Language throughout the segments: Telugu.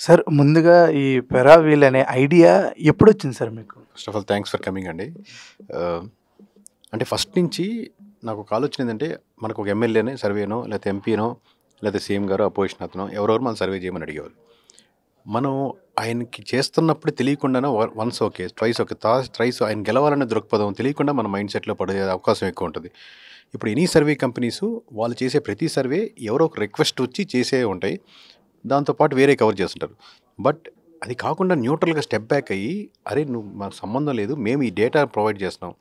సార్ ముందుగా ఈ పెరావీల్ అనే ఐడియా ఎప్పుడొచ్చింది సార్ మీకు? First of all thanks for coming అండి. అంటే ఫస్ట్ నుంచి నాకు ఒక ఆలోచన ఏంటంటే, మనకు ఒక ఎమ్మెల్యేనే సర్వేనో లేకపోతే ఎంపీనో లేకపోతే సీఎం గారో అపోజిషన్ అతనో ఎవరెవరు మనం సర్వే చేయమని అడిగేవారు. మనం ఆయనకి చేస్తున్నప్పుడు తెలియకుండానే once okay, twice okay, thrice ఆయన గెలవాలనే దృక్పథం తెలియకుండా మన మైండ్ సెట్లో పడే అవకాశం ఎక్కువ ఉంటుంది. ఇప్పుడు ఎనీ సర్వే కంపెనీసు వాళ్ళు చేసే ప్రతి సర్వే ఎవరో ఒక రిక్వెస్ట్ వచ్చి చేసే ఉంటాయి, దాంతోపాటు వేరే కవర్ చేస్తుంటారు. బట్ అది కాకుండా న్యూట్రల్గా స్టెప్ బ్యాక్ అయ్యి, అరే నువ్వు మాకు సంబంధం లేదు, మేము ఈ డేటా ప్రొవైడ్ చేస్తున్నాం,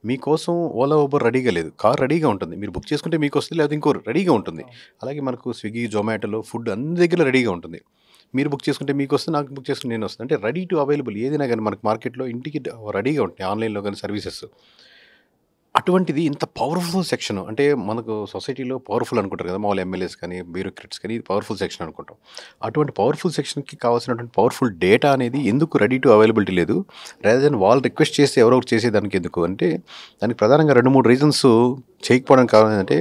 మీకోసం ఓలా ఊబర్ రెడీగా లేదు, కార్ రెడీగా ఉంటుంది, మీరు బుక్ చేసుకుంటే మీకు వస్తుంది, లేదా ఇంకో రెడీగా ఉంటుంది. అలాగే మనకు స్విగ్గీ, జొమాటోలో ఫుడ్ అన్ని దగ్గర రెడీగా ఉంటుంది, మీరు బుక్ చేసుకుంటే మీకు వస్తుంది, నాకు బుక్ చేసుకుంటే నేను వస్తుంది. అంటే రెడీ టు అవైలబుల్ ఏదైనా కానీ మనకు మార్కెట్లో ఇంటికి రెడీగా ఉంటాయి, ఆన్లైన్లో కానీ సర్వీసెస్. అటువంటిది ఇంత పవర్ఫుల్ సెక్షన్, అంటే మనకు సొసైటీలో పవర్ఫుల్ అనుకుంటారు కదా, మామూలు ఎమ్మెల్యేస్ కానీ బ్యూరోక్రాట్స్ కానీ, పవర్ఫుల్ సెక్షన్ అనుకుంటాం. అటువంటి పవర్ఫుల్ సెక్షన్కి కావాల్సినటువంటి పవర్ఫుల్ డేటా అనేది ఎందుకు రెడీ టు అవైలబిలిటీ లేదు, రేదర్ దెన్ వాళ్ళు రిక్వెస్ట్ చేస్తే ఎవరో ఒకటి చేసేదానికి ఎందుకు అంటే, దానికి ప్రధానంగా 2-3 రీజన్స్ చేయకపోవడానికి కారణం ఏంటంటే,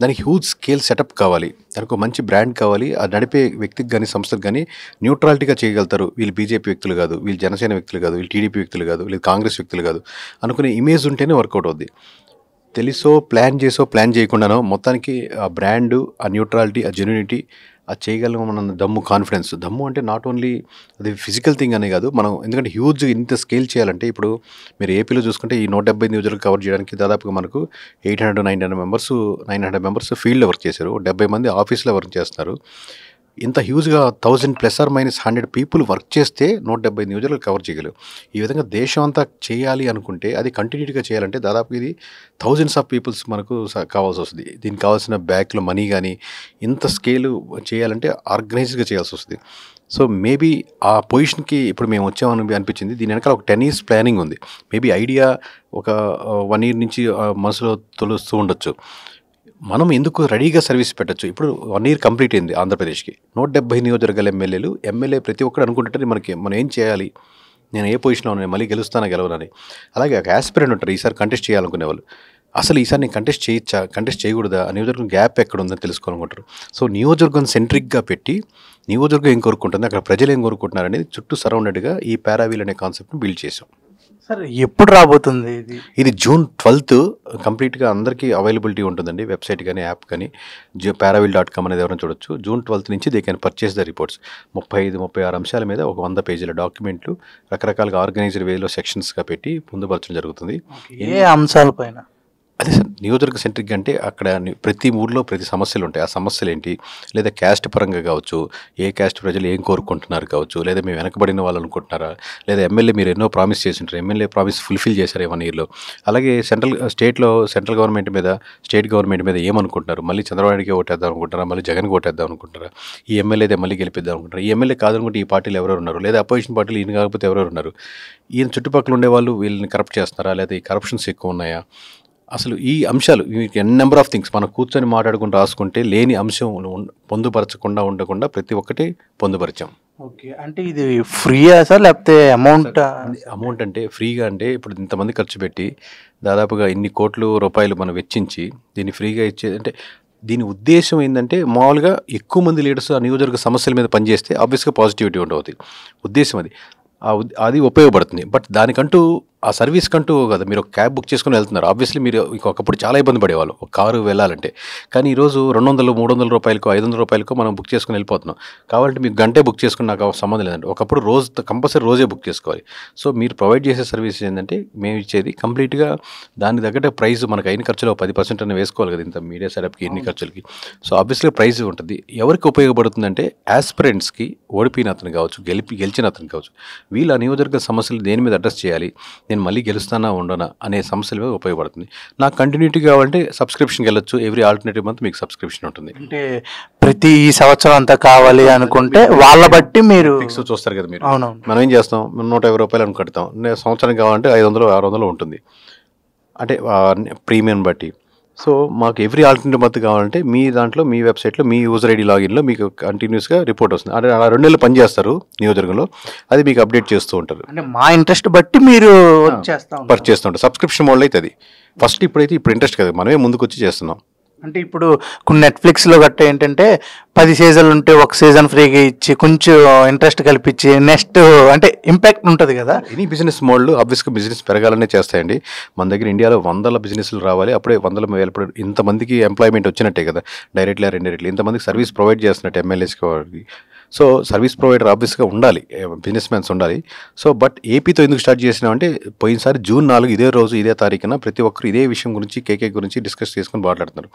దానికి హ్యూజ్ స్కేల్ సెటప్ కావాలి, దానికి ఒక మంచి బ్రాండ్ కావాలి, అది నడిపే వ్యక్తికి కానీ సంస్థకు కానీ న్యూట్రాలిటీగా చేయగలుగుతారు. వీళ్ళు బీజేపీ వ్యక్తులు కాదు, వీళ్ళు జనసేన వ్యక్తులు కాదు, వీళ్ళు టీడీపీ వ్యక్తులు కాదు, వీళ్ళు కాంగ్రెస్ వ్యక్తులు కాదు అనుకునే ఇమేజ్ ఉంటేనే వర్కౌట్ అవుద్ది. తెలుసో ప్లాన్ చేయకుండానో మొత్తానికి ఆ బ్రాండు, ఆ న్యూట్రాలిటీ, ఆ జెన్యూనిటీ, అది చేయగలం మన దమ్ము, కాన్ఫిడెన్స్. దమ్ము అంటే నాట్ ఓన్లీ అది ఫిజికల్ థింగ్ అనే కాదు, మనం ఎందుకంటే హ్యూజ్ ఇంత స్కేల్ చేయాలంటే, ఇప్పుడు మీరు ఏపీలో చూసుకుంటే ఈ 170 నియోజకవర్గాలు కవర్ చేయడానికి దాదాపుగా మనకు 900 మెంబర్స్ ఫీల్డ్లో వర్క్ చేశారు, 70 మంది ఆఫీస్లో వర్క్ చేస్తున్నారు. ఇంత హ్యూజ్గా 1000 ± 100 పీపుల్ వర్క్ చేస్తే 170 నియోజకవర్గాలు కవర్ చేయగలరు. ఈ విధంగా దేశం అంతా చేయాలి అనుకుంటే, అది కంటిన్యూటీగా చేయాలంటే దాదాపు ఇది థౌజండ్స్ ఆఫ్ పీపుల్స్ మనకు కావాల్సి వస్తుంది. దీనికి కావాల్సిన బ్యాక్లో మనీ కానీ, ఇంత స్కేలు చేయాలంటే ఆర్గనైజ్డ్గా చేయాల్సి వస్తుంది. సో మేబీ ఆ పొజిషన్కి ఇప్పుడు మేము వచ్చామని అనిపించింది. దీని వెనకాల ఒక 10 years ప్లానింగ్ ఉంది. మేబీ ఐడియా ఒక 1 year నుంచి మనసులో తొలుస్తూ ఉండొచ్చు. మనం ఎందుకు రెడీగా సర్వీస్ పెట్టచ్చు. ఇప్పుడు 1 year కంప్లీట్ అయింది ఆంధ్రప్రదేశ్కి, 170 నియోజకవర్గాల ఎమ్మెల్యే ప్రతి ఒక్కరు అనుకుంటుంటే మనం ఏం చేయాలి, నేను ఏ పొజిషన్లో ఉన్నాను, మళ్ళీ గెలవనని. అలాగే ఒక యాస్పిరెంట్ ఉంటారు, ఈసారి కంటెస్ట్ చేయాలనుకునే వాళ్ళు. అసలు ఈసారి నేను కంటెస్ట్ చేయొచ్చా, కంటెస్ట్ చేయకూడదా, ఆ నియోజకవర్గం గ్యాప్ ఎక్కడ ఉందని తెలుసుకోవాలనుకుంటారు. సో నియోజకవర్గం సెంట్రిక్గా పెట్టి, నియోజకవర్గం ఏం కోరుకుంటుంది, అక్కడ ప్రజలు ఏం కోరుకుంటున్నారు అనేది చుట్టూ సరౌండెడ్గా ఈ పారావీల్ అనే కాన్సెప్ట్ని బిల్డ్ చేసాం. సార్ ఎప్పుడు రాబోతుంది ఇది June 12th కంప్లీట్గా అందరికీ అవైలబిలిటీ ఉంటుందండి, వెబ్సైట్ కానీ యాప్ కానీ. paravil.com అనేది ఎవరైనా చూడొచ్చు. June 12th నుంచి they can purchase the reports. 35-36 అంశాల మీద ఒక 100 పేజీల డాక్యుమెంట్లు రకరకాలుగా ఆర్గనైజ్డ్ వేలో సెక్షన్స్గా పెట్టి పొందుపరచడం జరుగుతుంది. ఏ అంశాల పైన? అదే సార్, నియోజకవర్గ సెంట్రిక్ అంటే అక్కడ ప్రతి ఊర్లో ప్రతి సమస్యలు ఉంటాయి. ఆ సమస్యలు ఏంటి, లేదా క్యాస్ట్ పరంగా కావచ్చు, ఏ క్యాస్ట్ ప్రజలు ఏం కోరుకుంటున్నారు కావచ్చు, లేదా మేము వెనకబడిన వాళ్ళు అనుకుంటున్నారా, లేదా ఎమ్మెల్యే మీరు ఎన్నో ప్రామిస్ చేసి ఉంటారు, ఎమ్మెల్యే ప్రామిస్ ఫుల్ఫిల్ చేశారు 1 yearలో. అలాగే సెంట్రల్ గవర్నమెంట్ మీద, స్టేట్ గవర్నమెంట్ మీద ఏమనుకుంటున్నారు, మళ్ళీ చంద్రబాబు నాయుడుకి ఓటేద్దాం అనుకుంటారా, మళ్ళీ జగన్కి ఓటేద్దాం అనుకుంటారా, ఈ ఎమ్మెల్యేదే మళ్ళీ గెలిపిద్దాం అనుకుంటారా, ఈ ఎమ్మెల్యే కాదనుకుంటే ఈ పార్టీలు ఎవరెవరు ఉన్నారు, లేదా అపోజిషన్ పార్టీలు ఈయన కాకపోతే ఎవరెవరు ఉన్నారు, ఈయన చుట్టుపక్కల ఉండేవాళ్ళు వీళ్ళని కరప్ట్ చేస్తున్నారా, లేదా ఈ కరప్షన్స్ ఎక్కువ ఉన్నాయా, అసలు ఈ అంశాలు నెంబర్ ఆఫ్ థింగ్స్ మనం కూర్చొని మాట్లాడుకుంటూ రాసుకుంటే లేని అంశం పొందుపరచకుండా ఉండకుండా ప్రతి ఒక్కటి పొందుపరిచాం. ఓకే, అంటే ఇది ఫ్రీయా సార్, లేకపోతే అమౌంట్ అంటే ఫ్రీగా అంటే, ఇప్పుడు ఇంతమంది ఖర్చు పెట్టి దాదాపుగా ఇన్ని కోట్ల రూపాయలు మనం వెచ్చించి దీన్ని ఫ్రీగా ఇచ్చేది అంటే, దీని ఉద్దేశం ఏంటంటే, మామూలుగా ఎక్కువ మంది లీడర్స్ ఆ నియోజకవర్గ సమస్యల మీద పనిచేస్తే ఆబ్వియస్గా పాజిటివిటీ ఉండవుతుంది, ఉద్దేశం అది ఉపయోగపడుతుంది. బట్ దానికంటూ ఆ సర్వీస్ కంటూ కదా, మీరు ఒక క్యాబ్ బుక్ చేసుకుని వెళ్తున్నారు, ఆబ్వియస్లీ మీరు ఒకప్పుడు చాలా ఇబ్బంది పడేవాళ్ళు ఒక కారు వెళ్ళాలంటే. కానీ ఈరోజు 200-300 రూపాయలకో 500 రూపాయలకో మనం బుక్ చేసుకుని వెళ్ళిపోతున్నాం. కావాలంటే మీకు గంటే బుక్ చేసుకుని నాకు సంబంధం లేదంటే, ఒకప్పుడు కంపల్సరీ రోజే బుక్ చేసుకోవాలి. సో మీరు ప్రొవైడ్ చేసే సర్వీస్ ఏంటంటే, మేము ఇచ్చేది కంప్లీట్గా దాని తగ్గట్టు ప్రైస్, మనకు అయిన ఖర్చులో 10% అని వేసుకోవాలి కదా, ఇంత మీడియా సెటప్కి ఎన్ని ఖర్చులకి. సో ఆబ్వియస్లీ ప్రైస్ ఉంటుంది. ఎవరికి ఉపయోగపడుతుందంటే, యాస్పిరెంట్స్కి, ఓడిపోయిన అతను కావచ్చు, గెలిచిన అతను కావచ్చు, వీళ్ళ నియోజకవర్గ సమస్యలు దేని మీద అడ్రస్ చేయాలి, నేను మళ్ళీ గెలుస్తానా ఉండనా అనే సమస్యల మీద ఉపయోగపడుతుంది. నాకు కంటిన్యూటీ కావాలంటే సబ్స్క్రిప్షన్కి వెళ్ళొచ్చు, ఎవ్రీ ఆల్టర్నేటివ్ మంత్ మీకు సబ్స్క్రిప్షన్ ఉంటుంది. అంటే ప్రతి సంవత్సరం అంతా కావాలి అనుకుంటే వాళ్ళ బట్టి మీరు ఫిక్స్ చూస్తారు కదా మీరు. అవునవును, మనం ఏం చేస్తాం, 150 రూపాయలు అని కడతాం, సంవత్సరానికి కావాలంటే 500-600 ఉంటుంది, అంటే ప్రీమియం బట్టి. సో మాకు ఎవ్రీ ఆల్టర్నేటివ్ మంత్ కావాలంటే మీ దాంట్లో, మీ వెబ్సైట్లో, మీ యూజర్ ఐడి లాగిన్లో మీకు కంటిన్యూస్గా రిపోర్ట్ వస్తుంది. అంటే అలా 2 నెలలు పనిచేస్తారు నియోజకవర్గంలో, అది మీకు అప్డేట్ చేస్తూ ఉంటారు. అంటే మా ఇంట్రెస్ట్ బట్టి మీరు పర్చేస్తూ ఉంటారు. సబ్స్క్రిప్షన్ మోడ్లో అయితే అది ఫస్ట్, ఇప్పుడు ఇంట్రెస్ట్ కదా, మనమే ముందుకు వచ్చి చేస్తున్నాం. అంటే ఇప్పుడు కొన్ని నెట్ఫ్లిక్స్లో గట్ట ఏంటంటే 10 సీజన్లు ఉంటే ఒక సీజన్ ఫ్రీగా ఇచ్చి కొంచెం ఇంట్రెస్ట్ కల్పించి నెక్స్ట్ అంటే ఇంపాక్ట్ ఉంటుంది కదా. ఎనీ బిజినెస్ మోడల్ ఆబ్వియస్గా బిజినెస్ పెరగాలనే చేస్తాయండి. మన దగ్గర ఇండియాలో వందల బిజినెస్లు రావాలి, అప్పుడే వందల వేల ఇంతమందికి ఎంప్లాయ్మెంట్ వచ్చినట్టే కదా, డైరెక్ట్లీ ఆర్ ఇండైరెక్ట్లీ ఇంతమందికి సర్వీస్ ప్రొవైడ్ చేస్తున్నట్టు ఎమ్మెల్యేస్కి వాళ్ళకి. సో సర్వీస్ ప్రొవైడర్ ఆబ్వియస్గా ఉండాలి, బిజినెస్ మ్యాన్స్ ఉండాలి. సో బట్ ఏపీతో ఎందుకు స్టార్ట్ చేసినామంటే పోయినసారి జూన్ 4 ఇదే రోజు ఇదే తారీఖున ప్రతి ఒక్కరు ఇదే విషయం గురించి కేకే గురించి డిస్కస్ చేసుకుని మాట్లాడుతున్నారు.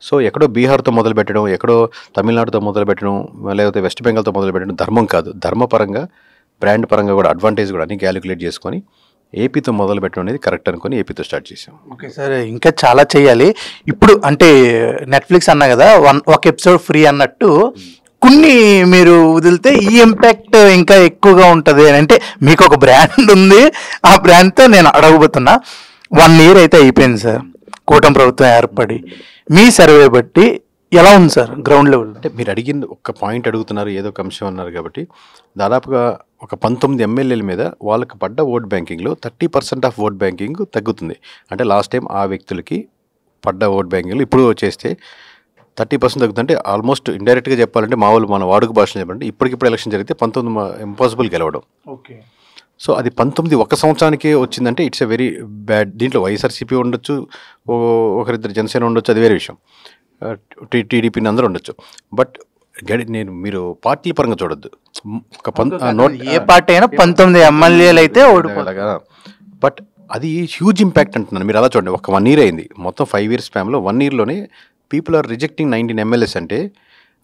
సో ఎక్కడో బీహార్తో మొదలు పెట్టడం, ఎక్కడో తమిళనాడుతో మొదలు పెట్టడం, లేకపోతే వెస్ట్ బెంగాల్తో మొదలు పెట్టడం ధర్మం కాదు. ధర్మపరంగా బ్రాండ్ పరంగా కూడా అడ్వాంటేజ్ కూడా అన్ని క్యాలిక్యులేట్ చేసుకొని ఏపీతో మొదలు పెట్టడం అనేది కరెక్ట్ అనుకొని ఏపీతో స్టార్ట్ చేసాం. ఓకే సార్, ఇంకా చాలా చేయాలి. ఇప్పుడు అంటే నెట్ఫ్లిక్స్ అన్నా కదా ఒక ఎపిసోడ్ ఫ్రీ అన్నట్టు కొన్ని మీరు వదిలితే ఈ ఇంపాక్ట్ ఇంకా ఎక్కువగా ఉంటుంది అని అంటే మీకు ఒక బ్రాండ్ ఉంది, ఆ బ్రాండ్తో నేను అడగబోతున్నా. 1 year అయితే అయిపోయింది సార్ కూటమి ప్రభుత్వం ఏర్పడి. మీ సర్వే బట్టి ఎలా ఉంది సార్ గ్రౌండ్ లెవెల్? అంటే మీరు అడిగింది ఒక పాయింట్ అడుగుతున్నారు, ఏదో ఒక అంశం అన్నారు కాబట్టి దాదాపుగా ఒక 19 ఎమ్మెల్యేల మీద వాళ్ళకి పడ్డ ఓట్ బ్యాంకింగ్లో 30% ఆఫ్ ఓట్ బ్యాంకింగ్ తగ్గుతుంది. అంటే లాస్ట్ టైం ఆ వ్యక్తులకి పడ్డ ఓట్ బ్యాంకింగ్లో ఇప్పుడు చేస్తే 30% తగ్గుతుంటే ఆల్మోస్ట్ ఇండైరెక్ట్గా చెప్పాలంటే మామూలు మన వాడుక భాషలో చెప్పాలంటే ఇప్పటికిప్పుడు ఎలక్షన్ జరిగితే 19 ఇంపాసిబుల్ గెలవడం. ఓకే. సో అది 19 ఒక సంవత్సరానికే వచ్చిందంటే ఇట్స్ ఎ వెరీ బ్యాడ్. దీంట్లో వైఎస్ఆర్సీపీ ఉండొచ్చు, ఒకరిద్దరు జనసేన ఉండొచ్చు, అది వేరే విషయం, టీడీపీని అందరూ ఉండొచ్చు. బట్ మీరు పార్టీ పరంగా చూడొద్దు. ఏ పార్టీ అయినా 19 ఎమ్మెల్యేలు అయితే ఓడిపోతారు. బట్ అది హ్యూజ్ ఇంపాక్ట్ అంటున్నాను. మీరు అలా చూడండి, ఒక 1 year అయింది, మొత్తం 5 years స్పామ్లో 1 yearలోనే పీపుల్ ఆర్ రిజెక్టింగ్ 19 MLAs అంటే,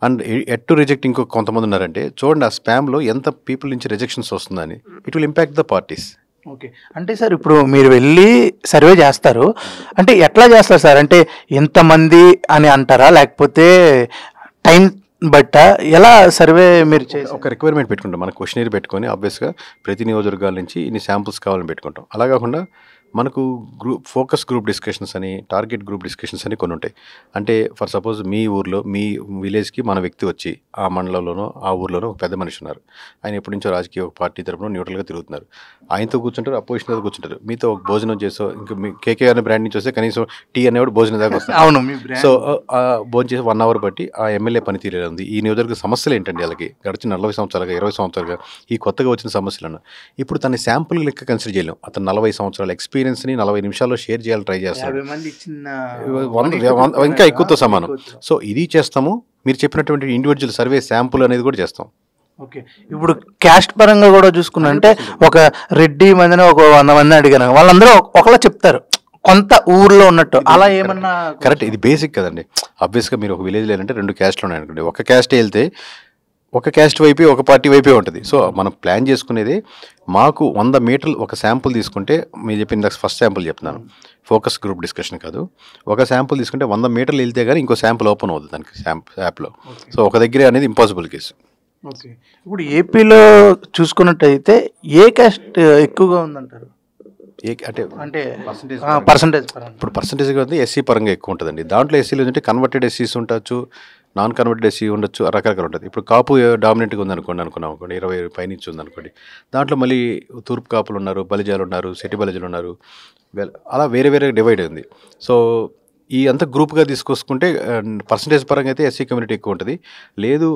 అండ్ ఎట్ టు రిజెక్ట్ ఇంకో కొంతమంది ఉన్నారంటే చూడండి ఆ స్పామ్లో ఎంత పీపుల్ నుంచి రిజెక్షన్స్ వస్తుందని. It will impact the parties. Okay. అంటే సార్ ఇప్పుడు మీరు వెళ్ళి సర్వే చేస్తారు అంటే ఎట్లా చేస్తారు సార్? అంటే ఎంతమంది అని అంటారా, లేకపోతే టైం బట్ట ఎలా సర్వే మీరు ఒక రిక్వైర్మెంట్ పెట్టుకుంటాం, మన క్వశ్చనరీ పెట్టుకొని ఆబ్వియస్గా ప్రతి నియోజకవర్గాల నుంచి ఇన్ని శాంపుల్స్ కావాలని పెట్టుకుంటాం. అలా కాకుండా మనకు ఫోకస్ గ్రూప్ డిస్కషన్స్ అని, టార్గెట్ గ్రూప్ డిస్కషన్స్ అని కొన్ని ఉంటాయి. అంటే ఫర్ సపోజ్ మీ ఊర్లో మీ విలేజ్కి మన వ్యక్తి వచ్చి ఆ మండలంలోనో ఆ ఊర్లోనో ఒక పెద్ద మనిషి ఉన్నారు, ఆయన ఎప్పటి నుంచో రాజకీయ ఒక పార్టీ తరపున న్యూట్రల్గా తిరుగుతున్నారు, ఆయనతో కూర్చుంటారు, అపోజిషన్ కూర్చుంటారు, మీతో ఒక భోజనం చేసో ఇంకా మీ కేకే అనే బ్రాండ్ నుంచి వస్తే కనీసం టీ అనేవాడు భోజనం దాకా వస్తారు. అవును. సో భోజనం చేసి 1 hour బట్టి ఆ ఎమ్మెల్యే పనితీరు ఉంది, ఈ నియోజకవర్గ సమస్యలు ఏంటండి, వాళ్ళకి గడిచిన 40 సంవత్సరాలుగా 20 సంవత్సరాలుగా ఈ కొత్తగా వచ్చిన సమస్యలను ఇప్పుడు తన శాంపుల్ లెక్క కన్సిడర్ చేయలేం. అతను 40 సంవత్సరాల ఎక్స్పీరియన్స్ని 40 నిమిషాల్లో షేర్ చేయాలని ట్రై చేస్తాడు, ఇంకా ఎక్కువతో సమానం. సో ఇది చేస్తాము, మీరు చెప్పినటువంటి ఇండివిజువల్ సర్వే శాంపుల్ అనేది కూడా చేస్తాం. ఓకే. ఇప్పుడు క్యాస్ట్ పరంగా కూడా చూసుకున్నా అంటే ఒక రెడ్డి మందిని ఒక 100 మంది అడిగాను, వాళ్ళందరూ ఒకలా చెప్తారు కొంత ఊర్లో ఉన్నట్టు, అలా ఏమన్నా? కరెక్ట్, ఇది బేసిక్ కదండి. ఆబ్వియస్గా మీరు ఒక విలేజ్ లేదంటే 2 క్యాస్ట్లు ఉన్నాయి అనుకోండి, ఒక క్యాస్ట్ వెళ్తే ఒక క్యాస్ట్ వైపే ఒక పార్టీ వైపే ఉంటుంది. సో మనం ప్లాన్ చేసుకునేది మాకు 100 మీటర్లు ఒక శాంపుల్ తీసుకుంటే, మీరు చెప్పిన ఫస్ట్ శాంపుల్ చెప్తున్నాను, ఫోకస్ గ్రూప్ డిస్కషన్ కాదు, ఒక శాంపుల్ తీసుకుంటే 100 మీటర్లు వెళ్తే కానీ ఇంకో శాంపుల్ ఓపెన్ అవుతుంది దానికి యాప్లో. సో ఒక దగ్గరే అనేది ఇంపాసిబుల్ కేసు. ఓకే. ఇప్పుడు ఏపీలో చూసుకున్నట్టయితే ఏ క్యాస్ట్ ఎక్కువగా ఉందంటారు? అంటే పర్సంటేజ్ ఇప్పుడు పర్సంటేజ్ అయితే ఎస్సీ పరంగా ఎక్కువ ఉంటుందండి. దాంట్లో ఎస్సీలు ఏంటంటే కన్వర్టెడ్ ఎస్సీస్ ఉండొచ్చు, నాన్ కన్వర్టెడ్ ఎస్సీ ఉండొచ్చు, రకరకాలు ఉంటుంది. ఇప్పుడు కాపు డామినెంట్గా ఉందనుకున్నాం అనుకోండి, 20 పైనుంచి ఉందనుకోండి, దాంట్లో మళ్ళీ తూర్పు కాపులు ఉన్నారు, బలిజాలు ఉన్నారు, సెట్టి బలిజాలు ఉన్నారు, అలా వేరే వేరే డివైడ్ ఉంది. సో ఈ అంతా గ్రూప్గా తీసుకొసుకుంటే పర్సంటేజ్ పరంగా అయితే ఎస్సీ కమ్యూనిటీ ఎక్కువ ఉంటుంది. లేదు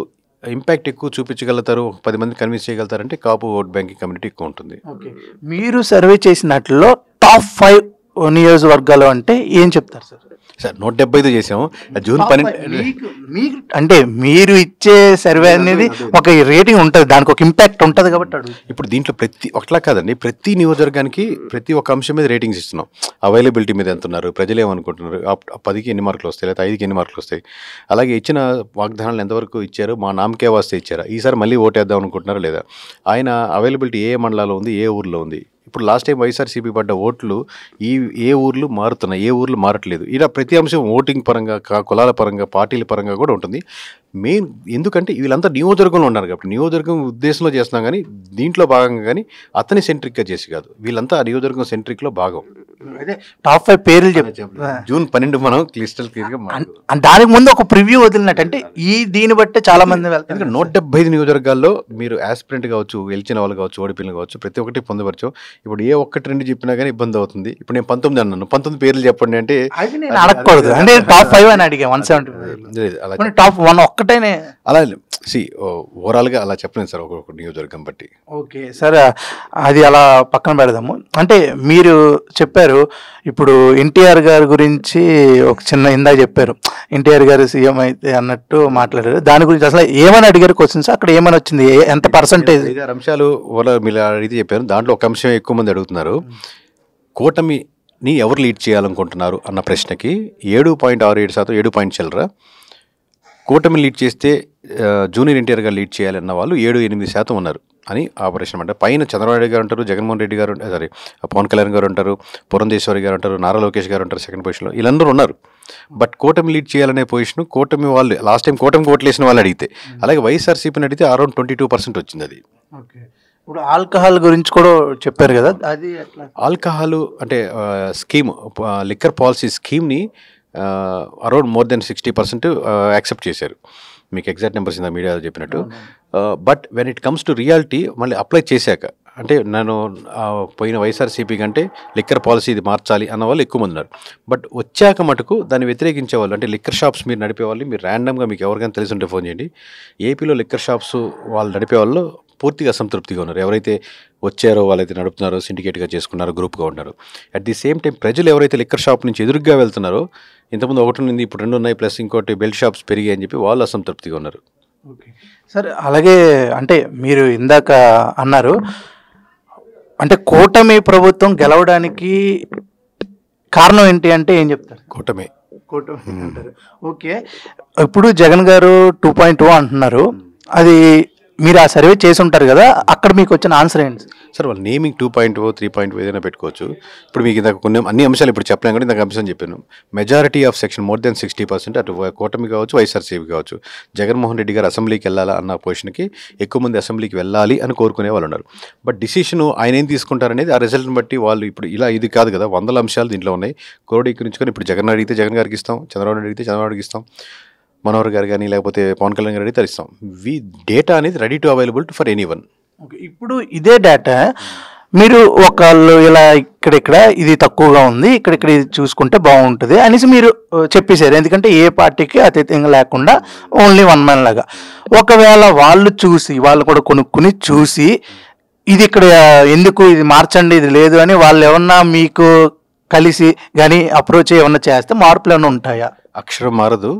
ఇంపాక్ట్ ఎక్కువ చూపించగలుగుతారు, 10 మంది కన్విన్స్ చేయగలుగుతారంటే కాపు ఓట్ బ్యాంకింగ్ కమ్యూనిటీ ఎక్కువ ఉంటుంది. ఓకే. మీరు సర్వే చేసినట్లో టాప్ 5 నియోజకవర్గాలు అంటే ఏం చెప్తారు సార్? సార్ 175 చేసాము జూన్ 12. అంటే మీరు ఇచ్చే సర్వే అనేది ఒక రేటింగ్ ఉంటుంది, దానికి ఒక ఇంపాక్ట్ ఉంటుంది కాబట్టి. ఇప్పుడు దీంట్లో ఒకలా కాదండి, ప్రతి నియోజకవర్గానికి ప్రతి ఒక్క అంశం మీద రేటింగ్స్ ఇస్తున్నాం. అవైలబిలిటీ మీద ఎంత ఉన్నారు, ప్రజలు ఏమనుకుంటున్నారు, 10కి ఎన్ని మార్కులు వస్తాయి, లేదా 5కి ఎన్ని మార్కులు వస్తాయి, అలాగే ఇచ్చిన వాగ్దానాలు ఎంతవరకు ఇచ్చారు, మా నామకే వాస్తే ఇచ్చారా, ఈసారి మళ్ళీ ఓటేద్దాం అనుకుంటున్నారా లేదా, ఆయన అవైలబిలిటీ ఏ మండలాల్లో ఉంది, ఏ ఊర్లో ఉంది. ఇప్పుడు లాస్ట్ టైం వైఎస్ఆర్సీపీ పడ్డ ఓట్లు ఏ ఊర్లు మారుతున్నాయి, ఏ ఊర్లు మారట్లేదు, ఇలా ప్రతి అంశం ఓటింగ్ పరంగా, కులాల పరంగా, పార్టీల పరంగా కూడా ఉంటుంది. మెయిన్ ఎందుకంటే వీళ్ళంతా నియోజకవర్గంలో ఉన్నారు కాబట్టి నియోజకవర్గం ఉద్దేశంలో చేస్తున్నాం, కానీ దీంట్లో భాగంగా కానీ అతని సెంట్రిక్గా చేసి కాదు, వీళ్ళంతా ఆ నియోజకవర్గం సెంట్రిక్లో భాగం. అదే టాప్ 5 పేర్లు చెప్తా. జూన్ 12 మనం క్లిస్టల్ క్లియర్గా దానికి ముందు ఒక ప్రివ్యూ వదిలినట్టు అంటే దీన్ని బట్టే చాలా మంది వెళ్తారు. ఎందుకంటే 175 నియోజకవర్గాల్లో మీరు ఆస్పిరెంట్ కావచ్చు, గెలిచిన వాళ్ళు కావచ్చు, ఓడిపిల్లు కావచ్చు, ప్రతి ఒక్కటి పొందవచ్చు. ఇప్పుడు ఏ ఒక్కటి 2 చెప్పినా కానీ ఇబ్బంది అవుతుంది. ఇప్పుడు నేను 19 అన్నాను, 19 పేర్లు చెప్పండి అంటే అది నేను అడగకూడదు అంటే టాప్ 5 అని అడిగా. 175 అలా టాప్ 1 ఒక్కటేనే. అలా ఓవరాల్గా అలా చెప్పలేను సార్ ఒక్కొక్క నియోజకవర్గం బట్టి. ఓకే సార్, అది అలా పక్కన పెడదాము. అంటే మీరు చెప్పారు ఇప్పుడు ఎన్టీఆర్ గారి గురించి ఒక చిన్న ఇందా చెప్పారు, ఎన్టీఆర్ గారు సీఎం అయితే అన్నట్టు మాట్లాడారు. దాని గురించి అసలు ఏమని అడిగారు క్వశ్చన్స్, అక్కడ ఏమని వచ్చింది, ఎంత పర్సంటేజ్? 5-6 అంశాలు మీరు అడిగితే చెప్పారు. దాంట్లో ఒక అంశం ఎక్కువ మంది అడుగుతున్నారు. కూటమిని ఎవరు లీడ్ చేయాలనుకుంటున్నారు అన్న ప్రశ్నకి 7.67%, 7 చిల్లర. కూటమి లీడ్ చేస్తే జూనియర్ ఎన్టీఆర్ గారు లీడ్ చేయాలన్న వాళ్ళు 7-8% ఉన్నారు అని ఆపరేషన్ అంటే. పైన చంద్రబాబు నాయుడు గారు ఉంటారు, జగన్మోహన్ రెడ్డి గారు, పవన్ కళ్యాణ్ గారు ఉంటారు, పురంధేశ్వరి గారు ఉంటారు, నారా లోకేష్ గారు ఉంటారు సెకండ్ పొజిషన్లో, వీళ్ళందరూ ఉన్నారు. బట్ కూటమి లీడ్ చేయాలనే పొజిషన్ కూటమి వాళ్ళు లాస్ట్ టైం కూటమి ఓట్లేసిన వాళ్ళు అడిగితే, అలాగే వైఎస్ఆర్సీపీని అడిగితే అరౌండ్ 22% వచ్చింది అది. ఓకే, ఇప్పుడు ఆల్కహాల్ గురించి కూడా చెప్పారు కదా, అది ఆల్కహాల్ అంటే స్కీమ్, లిక్కర్ పాలసీ స్కీమ్ని అరౌండ్ మోర్ దెన్ 60% యాక్సెప్ట్ చేశారు. మీకు ఎగ్జాక్ట్ నెంబర్స్ ఇందా మీడియా చెప్పినట్టు. But when it comes to reality మళ్ళీ అప్లై చేశాక అంటే నేను పోయిన వైఎస్ఆర్సీపీ కంటే లిక్కర్ పాలసీ ఇది మార్చాలి అన్న వాళ్ళు ఎక్కువ మంది ఉన్నారు. బట్ వచ్చాక మటుకు దాన్ని వ్యతిరేకించే వాళ్ళు అంటే లిక్కర్ షాప్స్ మీరు నడిపే వాళ్ళు, మీరు ర్యాండమ్గా మీకు ఎవరికైనా తెలిసి ఉంటే ఫోన్ చేయండి. ఏపీలో లిక్కర్ షాప్స్ వాళ్ళు నడిపే వాళ్ళు పూర్తిగా అసంతృప్తిగా ఉన్నారు. ఎవరైతే వచ్చారో వాళ్ళైతే నడుపుతున్నారో, సిండికేట్గా చేసుకున్నారో, గ్రూప్గా ఉన్నారు. అట్ ది సేమ్ టైం ప్రజలు ఎవరైతే లిక్కర్ షాప్ నుంచి ఎదురుగా వెళ్తున్నారో, ఇంతకుముందు 1 ఉంది ఇప్పుడు 2 ఉన్నాయి, ప్లస్ ఇంకోటి బెల్ట్ షాప్స్ పెరిగాయి అని చెప్పి వాళ్ళు అసంతృప్తిగా ఉన్నారు. ఓకే సార్, అలాగే అంటే మీరు ఇందాక అన్నారు అంటే కూటమి ప్రభుత్వం గెలవడానికి కారణం ఏంటి అంటే ఏం చెప్తారు? కూటమి అంటారు. ఓకే, ఇప్పుడు జగన్ గారు 2.2 అంటున్నారు, అది మీరు ఆ సర్వే చేసి ఉంటారు కదా, అక్కడ మీకు వచ్చిన ఆన్సర్ ఏంటి సార్? వాళ్ళు నేమింగ్ 2.0, 3.0 ఏదైనా పెట్టుకోవచ్చు. ఇప్పుడు మీకు ఇందాక కొన్ని అన్ని అంశాలు ఇప్పుడు చెప్పలేం కానీ ఇందాక అంశం చెప్పాను. Majority of section more than 60% అటు కూటమి కావచ్చు, వైఎస్ఆర్సీపీ కావచ్చు. జగన్మోహన్ రెడ్డి గారు అసెంబ్లీకి వెళ్ళాలా అన్న పొజిషన్కి ఎక్కువ మంది అసెంబ్లీకి వెళ్ళాలి అని కోరుకునే వాళ్ళు ఉన్నారు. బట్ డిసిషన్ ఆయన ఏం తీసుకుంటారనేది ఆ రిజల్ట్ని బట్టి వాళ్ళు ఇప్పుడు ఇలా ఇది కాదు కదా, 100 అంశాలు దీంట్లో ఉన్నాయి. క్రోడీకరించుకొని ఇప్పుడు జగన్ అడిగితే జగన్ గారికి ఇస్తాం, చంద్రబాబు అడిగితే చంద్రబాబుకి ఇస్తాం, మనోహర్ గారు కానీ లేకపోతే పవన్ కళ్యాణ్ గారు అడిగితే ఇస్తాం. డేటా అనేది ready to available for any one. ఇప్పుడు ఇదే డేటా మీరు ఒకళ్ళు ఇలా ఇక్కడ ఇది తక్కువగా ఉంది, ఇక్కడ ఇది చూసుకుంటే బాగుంటుంది అనేసి మీరు చెప్పేశారు. ఎందుకంటే ఏ పార్టీకి అతీతంగా లేకుండా ఓన్లీ 1 మ్యాన్ లాగా. ఒకవేళ వాళ్ళు కూడా కొనుక్కుని చూసి ఇది ఇక్కడ ఎందుకు ఇది మార్చండి ఇది లేదు అని వాళ్ళు ఏమన్నా మీకు కలిసి కానీ అప్రోచ్ ఏమన్నా చేస్తే మార్పులు ఏమైనా ఉంటాయా? అక్షరం మారదు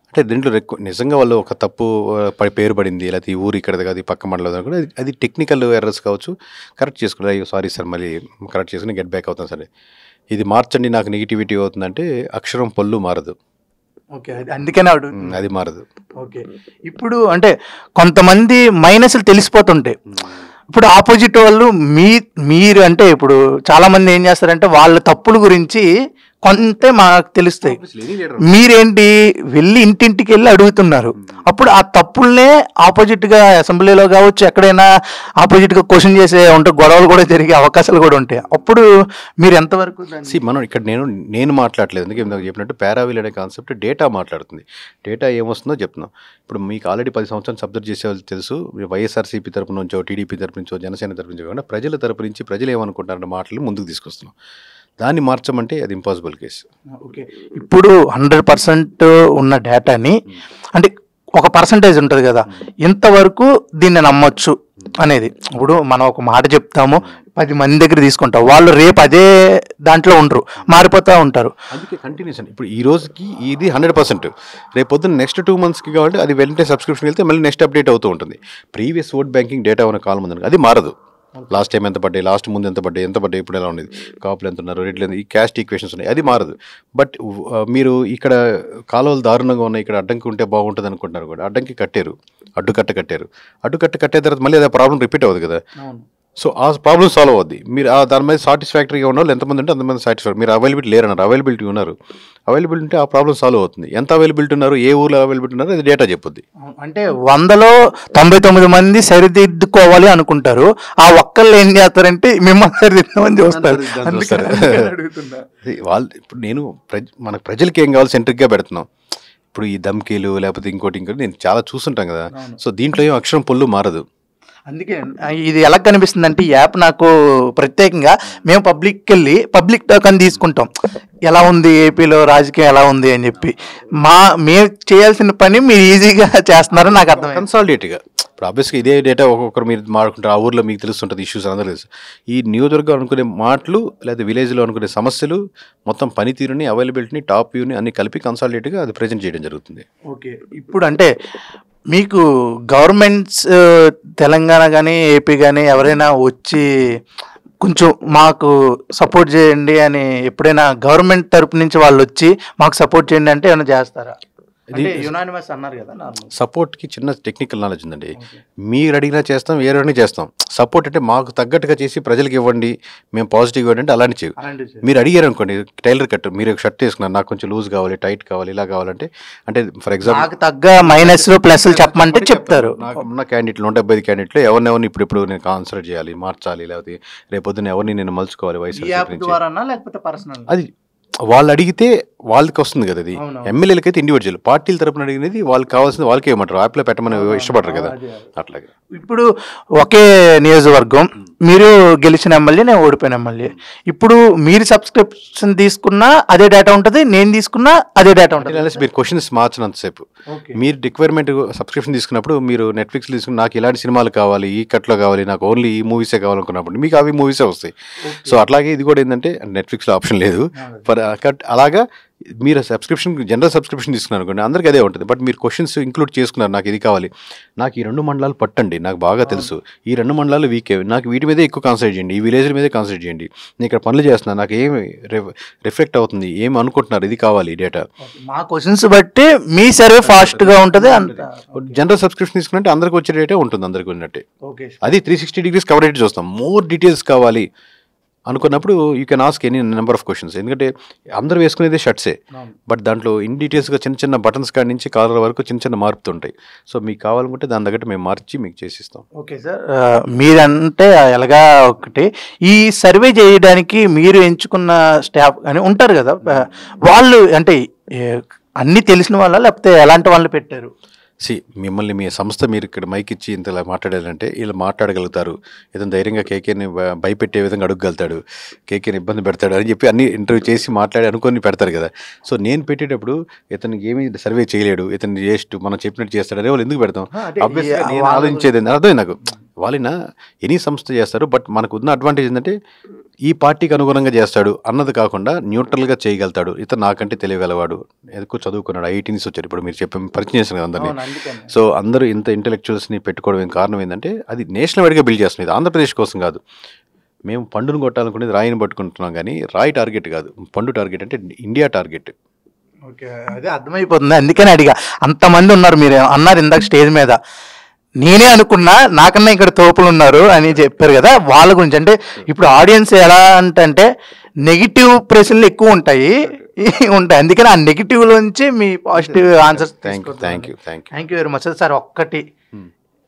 అంటే దీంట్లో నిజంగా వాళ్ళు ఒక తప్పు పేరు పడింది, లేకపోతే ఈ ఊరు ఇక్కడ కాదు పక్క మండలం కూడా అది టెక్నికల్ ఎర్రర్స్ కావచ్చు, కరెక్ట్ చేసుకోవాలి. అయ్యో సారీ సార్ మళ్ళీ కరెక్ట్ చేసుకుని గెట్ బ్యాక్ అవుతాను సరే, ఇది మార్చండి నాకు నెగిటివిటీ అవుతుందంటే అక్షరం పళ్ళు మారదు. ఓకే, అందుకనే అది మారదు. ఓకే, ఇప్పుడు అంటే కొంతమంది మైనస్లు తెలిసిపోతుంటాయి. ఇప్పుడు ఆపోజిట్ వాళ్ళు మీరు అంటే ఇప్పుడు చాలా మంది ఏం చేస్తారంటే వాళ్ళ తప్పుల గురించి కొంతే మాకు తెలుస్తాయి. మీరేంటి వెళ్ళి ఇంటింటికి వెళ్ళి అడుగుతున్నారు. అప్పుడు ఆ తప్పుల్నే ఆపోజిట్గా అసెంబ్లీలో కావచ్చు ఎక్కడైనా ఆపోజిట్గా క్వశ్చన్ చేసే ఉంటాయి, గొడవలు కూడా జరిగే అవకాశాలు కూడా ఉంటాయి. అప్పుడు మీరు ఎంతవరకు మనం ఇక్కడ నేను మాట్లాడలేదు. ఎందుకంటే ఇందాక చెప్పినట్టు పారావిల్ అనే కాన్సెప్ట్ డేటా మాట్లాడుతుంది. డేటా ఏమొస్తుందో చెప్తున్నాం. ఇప్పుడు మీకు ఆల్రెడీ 10 సంవత్సరాలు సబ్జెక్ట్ చేసే వాళ్ళు తెలుసు. వైఎస్ఆర్సీపీ తరపు నుంచో, టీడీపీ తరపు నుంచో, జనసేన తరపు నుంచో కాకుండా ప్రజల తరపు నుంచి ప్రజలు ఏమనుకుంటారన్న మాటలు ముందుకు తీసుకొస్తున్నాం. దాన్ని మార్చమంటే అది ఇంపాసిబుల్ కేసు. ఓకే, ఇప్పుడు 100% ఉన్న డేటాని అంటే ఒక పర్సంటేజ్ ఉంటుంది కదా, ఇంతవరకు దీన్ని నమ్మొచ్చు అనేది. ఇప్పుడు మనం ఒక మాట చెప్తాము, 10 మంది దగ్గర తీసుకుంటాం, వాళ్ళు రేపు అదే దాంట్లో ఉండరు, మారిపోతూ ఉంటారు. అందుకే కంటిన్యూషన్. ఇప్పుడు ఈ రోజుకి ఇది 100%, రేపు పొద్దున్న నెక్స్ట్ 2 మంత్స్కి కాబట్టి అది వెంటనే సబ్స్క్రిప్షన్ వెళ్తే మళ్ళీ నెక్స్ట్ అప్డేట్ అవుతూ ఉంటుంది. ప్రీవియస్ ఓట్ బ్యాంకింగ్ డేటా ఉన్న కాలం ఉంది, అది మారదు. లాస్ట్ టైం ఎంత పడ్డాయి, లాస్ట్ ముందు ఎంత పడ్డాయి ఇప్పుడు ఎలా ఉండేది, కాపులు ఎంత ఉన్నారు, రెడ్లు ఎంత, ఈ క్యాస్ట్ ఈక్వేషన్స్ ఉన్నాయి, అది మారదు. బట్ మీరు ఇక్కడ కాలువలు దారుణంగా ఉన్నాయి, ఇక్కడ అడ్డంకి ఉంటే బాగుంటుంది అనుకుంటున్నారు కూడా, అడ్డంకి కట్టారు, అడ్డుకట్ట కట్టే తర్వాత మళ్ళీ అదే ప్రాబ్లం రిపీట్ అవ్వదు కదా. సో ఆ ప్రాబ్లమ్ సాల్వ్ అవుద్ది. మీరు దాని మీద సాటిస్ఫాక్టరీగా ఉన్న వాళ్ళు ఎంతమంది ఉంటే అంతమంది సాటిస్ఫాక్టరీ. మీరు అవైలబిలిటీ లేరన్నారు, అవైలబిలిటీ ఉన్నారు. అవైలబిలిటీ ఉంటే ఆ ప్రాబ్లమ్ సాల్వ్ అవుతుంది. ఎంత అవైలబిలిటీ ఉన్నారు, ఏ ఊర్లో అవైలబిలిటీ ఉన్నారు, అది డేటా చెప్పుద్ది. అంటే 100లో 99 మంది సరిదిద్దుకోవాలి అనుకుంటారు. ఆ ఒక్కళ్ళు ఏం చేస్తారంటే మిమ్మల్ని సరిదిద్దామని చూస్తారు. అందుకని అడుగుతున్నా. ఇప్పుడు నేను మన ప్రజలకి ఏం కావాలి సెంట్రిక్గా పెడుతున్నాం. ఇప్పుడు ఈ దమ్కీలు లేకపోతే ఇంకోటి నేను చాలా చూస్తుంటాం కదా. సో దీంట్లో ఏం అక్షరం పొల్లు మారదు. అందుకే ఇది ఎలా కనిపిస్తుంది అంటే, ఈ యాప్ నాకు ప్రత్యేకంగా మేము పబ్లిక్కి వెళ్ళి పబ్లిక్ టోకన్ తీసుకుంటాం, ఎలా ఉంది ఏపీలో రాజకీయం ఎలా ఉంది అని చెప్పి. మేము చేయాల్సిన పని మీరు ఈజీగా చేస్తున్నారని నాకు అర్థం. కన్సాలిడేట్గా ఇప్పుడు ఆబ్వియస్గా ఇదే డేటా ఒక్కొక్కరు మీరు మాట్లాడుకుంటారు, ఆ ఊర్లో మీకు తెలుస్తుంటుంది ఇష్యూస్ అందరూ తెలుసు. ఈ నియోజకవర్గం అనుకునే మాటలు లేదా విలేజ్లో అనుకునే సమస్యలు మొత్తం పనితీరుని, అవైలబిలిటీని, టాప్ వ్యూని అన్ని కలిపి కన్సాలిడేట్గా అది ప్రజెంట్ చేయడం జరుగుతుంది. ఓకే, ఇప్పుడు అంటే మీకు గవర్నమెంట్స్ తెలంగాణ కానీ ఏపీ కానీ ఎవరైనా వచ్చి కొంచెం మాకు సపోర్ట్ చేయండి అని ఎప్పుడైనా గవర్నమెంట్ తరపు నుంచి వాళ్ళు వచ్చి మాకు సపోర్ట్ చేయండి అంటే ఏమైనా చేస్తారా? యునానిమస్ అన్నారు కదా. సపోర్ట్కి చిన్న టెక్నికల్ నాలెడ్జ్ ఉందండి. మీరు అడిగినా చేస్తాం, వేరే అడిగినా చేస్తాం. సపోర్ట్ అంటే మాకు తగ్గట్టుగా చేసి ప్రజలకు ఇవ్వండి, మేము పాజిటివ్ ఇవ్వండి అంటే అలాంటి చేయవు. మీరు అడిగారు అనుకోండి, టైలర్ కట్ మీరు షర్ట్ వేసుకున్నారు, నాకు కొంచెం లూజ్ కావాలి, టైట్ కావాలి, ఇలా కావాలంటే అంటే ఫర్ ఎగ్జాంపుల్ తగ్గ మైనస్ ప్లస్ చెప్పమంటే చెప్తారు. నాకు ఉన్న క్యాండిడేట్లు 175 క్యాండిడేట్లు ఎవరినెవరిని ఇప్పుడు నేను కాన్సల్ట్ చేయాలి, మార్చాలి, లేకపోతే రేపొద్దున ఎవరిని నేను మలుచుకోవాలి వయసు, అది వాళ్ళు అడిగితే వాళ్ళకి వస్తుంది కదా. అది ఎమ్మెల్యేలకి అయితే ఇండివిజువల్, పార్టీల తరపున అడిగినది వాళ్ళకి కావాల్సింది వాళ్ళకే ఇవ్వమంటారు, యాప్లో పెట్టమని ఇష్టపడరు కదా. అట్లాగే ఇప్పుడు ఒకే నియోజకవర్గం, మీరు గెలిచిన ఎమ్మెల్యే, నేను ఓడిపోయిన ఎమ్మెల్యే. ఇప్పుడు మీరు సబ్స్క్రిప్షన్ తీసుకున్నా అదే డేటా ఉంటుంది, నేను తీసుకున్నా అదే డేటా ఉంటుంది. మీరు క్వశ్చన్స్ మార్చినంతసేపు మీరు రిక్వైర్మెంట్ సబ్స్క్రిప్షన్ తీసుకున్నప్పుడు మీరు నెట్ఫ్లిక్స్ తీసుకుని నాకు ఇలాంటి సినిమాలు కావాలి, ఈ కట్లో కావాలి, నాకు ఓన్లీ ఈ మూవీసే కావాలనుకున్నప్పుడు మీకు అవి మూవీసే వస్తాయి. సో అట్లాగే ఇది కూడా ఏంటంటే నెట్ఫ్లిక్స్లో ఆప్షన్ లేదు ఫర్ అలాగా. మీరు జనరల్ సబ్స్క్రిప్షన్ తీసుకున్నారు అనుకోండి, అందరికీ అదే ఉంటుంది. బట్ మీరు క్వశ్చన్స్ ఇంక్లూడ్ చేసుకున్నారు, నాకు ఇది కావాలి, నాకు ఈ 2 మండలాలు పట్టండి, నాకు బాగా తెలుసు, ఈ 2 మండలాలు వీకే, నాకు వీటి మీదే ఎక్కువ కాన్సన్ట్రేట్ చేయండి, ఈ విలేజ్ల మీదే కాన్సన్ట్రేట్ చేయండి, నేను ఇక్కడ పనులు చేస్తున్నాను, నాకు ఏమి రిఫ్లెక్ట్ అవుతుంది, ఏమి అనుకుంటున్నారు, ఇది కావాలి డేటా. మా క్వశ్చన్స్ బట్టి మీ సర్వే ఫాస్ట్గా ఉంటుంది. జనరల్ సబ్స్క్రిప్షన్ తీసుకుంటే అందరికి వచ్చే డేటా ఉంటుంది, అందరికి ఉన్నట్టే. అది 360 degrees కవరేజ్ చూస్తాం. మోర్ డీటెయిల్స్ కావాలి అనుకున్నప్పుడు you can ask any number of questions. ఎందుకంటే అందరూ వేసుకునేది షర్ట్సే, బట్ దాంట్లో ఇన్ డీటెయిల్స్గా చిన్న చిన్న బటన్స్ కాడి నుంచి కాలర్ వరకు చిన్న చిన్న మార్పుతుంటాయి. సో మీకు కావాలనుకుంటే దాని తగ్గట్టు మేము మార్చి మీకు చేసిస్తాం. ఓకే సార్, మీరంటే ఎలాగా ఒకటి ఈ సర్వే చేయడానికి మీరు ఎంచుకున్న స్టాఫ్ అని ఉంటారు కదా, వాళ్ళు అంటే అన్నీ తెలిసిన వాళ్ళ లేకపోతే ఎలాంటి వాళ్ళు పెట్టారు? మిమ్మల్ని మీ సంస్థ మీరు ఇక్కడ మైక్ ఇచ్చి ఇంతలా మాట్లాడాలంటే వీళ్ళు మాట్లాడగలుగుతారు, ఏదైనా ధైర్యంగా కేకేని భయపెట్టే విధంగా అడుగలుగుతాడు, కేకేని ఇబ్బంది పెడతాడు అని చెప్పి అన్ని ఇంటర్వ్యూ చేసి మాట్లాడి అనుకొని పెడతారు కదా. సో నేను పెట్టేటప్పుడు ఇతనికి ఏమీ సర్వే చేయలేడు, ఇతను చేస్ట్ మనం చెప్పినట్టు చేస్తాడని వాళ్ళు ఎందుకు పెడతాం? ఆబ్వియస్గా నేను ఆలోచించేది అర్థమైంది నాకు, వాళ్ళైనా ఎనీ సంస్థ చేస్తారు. బట్ మనకు ఉన్న అడ్వాంటేజ్ ఏంటంటే ఈ పార్టీకి అనుగుణంగా చేస్తాడు అన్నది కాకుండా న్యూట్రల్గా చేయగలుగుతాడు, ఇతను నాకంటే తెలియగలవాడు, ఎక్కువ చదువుకున్నాడు, ఐఐటీస్ వచ్చారు, ఇప్పుడు మీరు చెప్పి పరిచయం చేసిన కదా అందరినీ. సో అందరూ ఇంత ఇంటెలెక్చువల్స్ని పెట్టుకోవడం కారణం ఏంటంటే అది నేషనల్ వైడ్గా బిల్డ్ చేస్తుంది, ఆంధ్రప్రదేశ్ కోసం కాదు. మేము పండును కొట్టాలనుకునేది రాయిని పట్టుకుంటున్నాం కానీ రాయి టార్గెట్ కాదు, పండు టార్గెట్ అంటే ఇండియా టార్గెట్. ఓకే, అదే అర్థమైపోతుంది, అందుకని అడిగా. అంతమంది ఉన్నారు, మీరు అన్నారు ఇందాక స్టేజ్ మీద, నేనే అనుకున్నా నాకన్నా ఇక్కడ తోపులు ఉన్నారు అని చెప్పారు కదా, వాళ్ళ గురించి. అంటే ఇప్పుడు ఆడియన్స్ ఎలా అంటే నెగిటివ్ ప్రశ్నలు ఎక్కువ ఉంటాయి, అందుకని ఆ నెగిటివ్ నుంచి మీ positive answers. Thank you very much sir. ఒక్కటి